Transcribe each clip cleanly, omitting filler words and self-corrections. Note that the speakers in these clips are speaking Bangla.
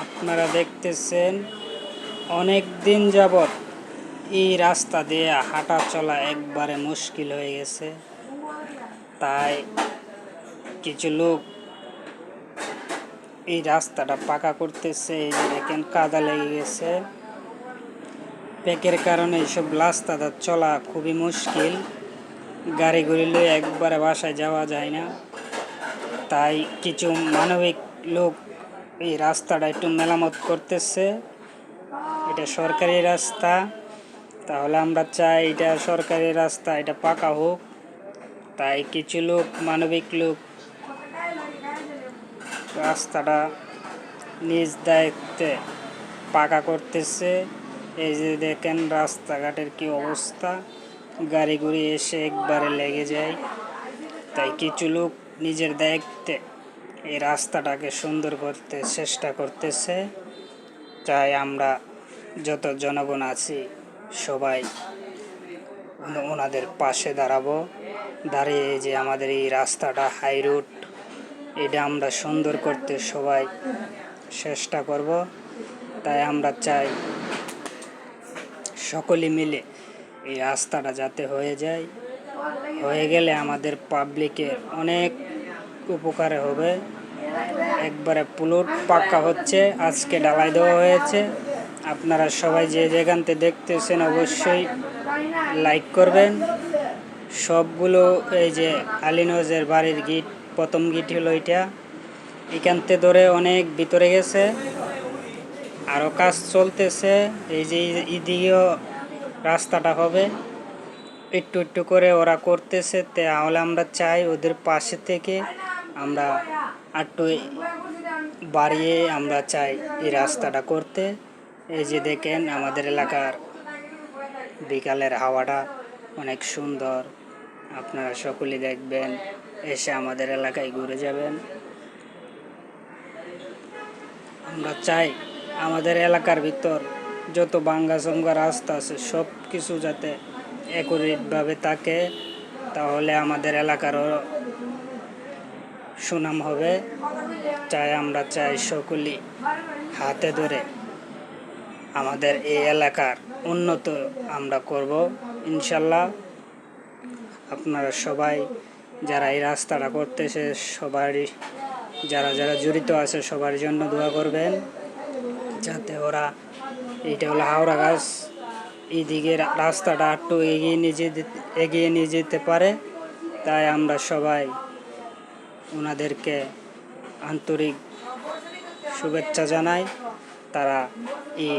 আপনারা দেখতেছেন অনেক দিন যাবৎ এই রাস্তা দিয়ে হাঁটা চলা একবারে মুশকিল হয়ে গেছে। তাই কিছু লোক এই রাস্তাটা পাকা করতেছে। এই যে দেখেন কাদা লেগে গেছে, প্যাকের কারণে এইসব রাস্তাটা চলা খুবই মুশকিল। গাড়ি ঘুরিলে একবারে বাসায় যাওয়া যায় না। তাই কিছু মানবিক লোক এই রাস্তাটা একটু মেরামত করতেছে। এটা সরকারি রাস্তা, তাহলে আমরা চাই এটা সরকারি রাস্তা, এটা পাকা হোক। তাই কিছু লোক মানবিক লোক রাস্তাটা নিজ দায়িত্বে পাকা করতেছে। এই যে দেখেন রাস্তাঘাটের কি অবস্থা, গাড়ি ঘুরি এসে একবারে লেগে যায়। তাই কিছু লোক নিজের দায়িত্বে এই রাস্তাটাকে সুন্দর করতে চেষ্টা করতেছে। তাই আমরা যত জনগণ আছি সবাই ওনাদের পাশে দাঁড়াবো। দাঁড়িয়ে যে আমাদের এই রাস্তাটা হাই রোড, এটা আমরা সুন্দর করতে সবাই চেষ্টা করব। তাই আমরা চাই সকলে মিলে এই রাস্তাটা যাতে হয়ে যায়। হয়ে গেলে আমাদের পাবলিকের অনেক উপকারে হবে। একবারে প্লট পাক্কা হচ্ছে, আজকে ঢালাই দেওয়া হয়েছে। আপনারা সবাই যে যেখান থেকে দেখতেছেন অবশ্যই লাইক করবেন। সবগুলো এই যে আলিনজের বাড়ির গিট, প্রথম গিট হলো এটা, এখান থেকে ধরে অনেক ভিতরে গেছে, আরও কাজ চলতেছে। এই যে এদিকেও রাস্তাটা হবে, একটু একটু করে ওরা করতেছে। তাহলে আমরা চাই ওদের পাশে থেকে আমরা একটু বাড়িয়ে আমরা চাই এই রাস্তাটা করতে। এই যে দেখেন আমাদের এলাকার বিকালের হাওয়াটা অনেক সুন্দর, আপনারা সকলে দেখবেন, এসে আমাদের এলাকায় ঘুরে যাবেন। আমরা চাই আমাদের এলাকার ভিতর যত ভাঙ্গাচোঙ্গা রাস্তা আছে সব কিছু যাতে অ্যাকুরেটভাবে থাকে, তাহলে আমাদের এলাকারও সুনাম হবে। তাই আমরা চাই সকলেই হাতে ধরে আমাদের এই এলাকার উন্নত আমরা করব ইনশাল্লাহ। আপনারা সবাই যারা এই রাস্তাটা করতেছে সবারই, যারা যারা জড়িত আছে সবার জন্য দোয়া করবেন, যাতে ওরা, এইটা হলো হাওড়া গাছ, এইদিকে রাস্তাটা একটু এগিয়ে নিয়ে যেতে পারে। তাই আমরা সবাই ওনাদেরকে আন্তরিক শুভেচ্ছা জানাই। তারা এই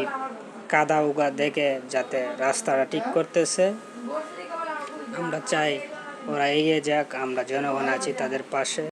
কাদা উগা দেখে যাতে রাস্তাটা ঠিক করতেছে, আমরা চাই ওরা এগিয়ে যাক। আমরা জনগণ আছি তাদের পাশে।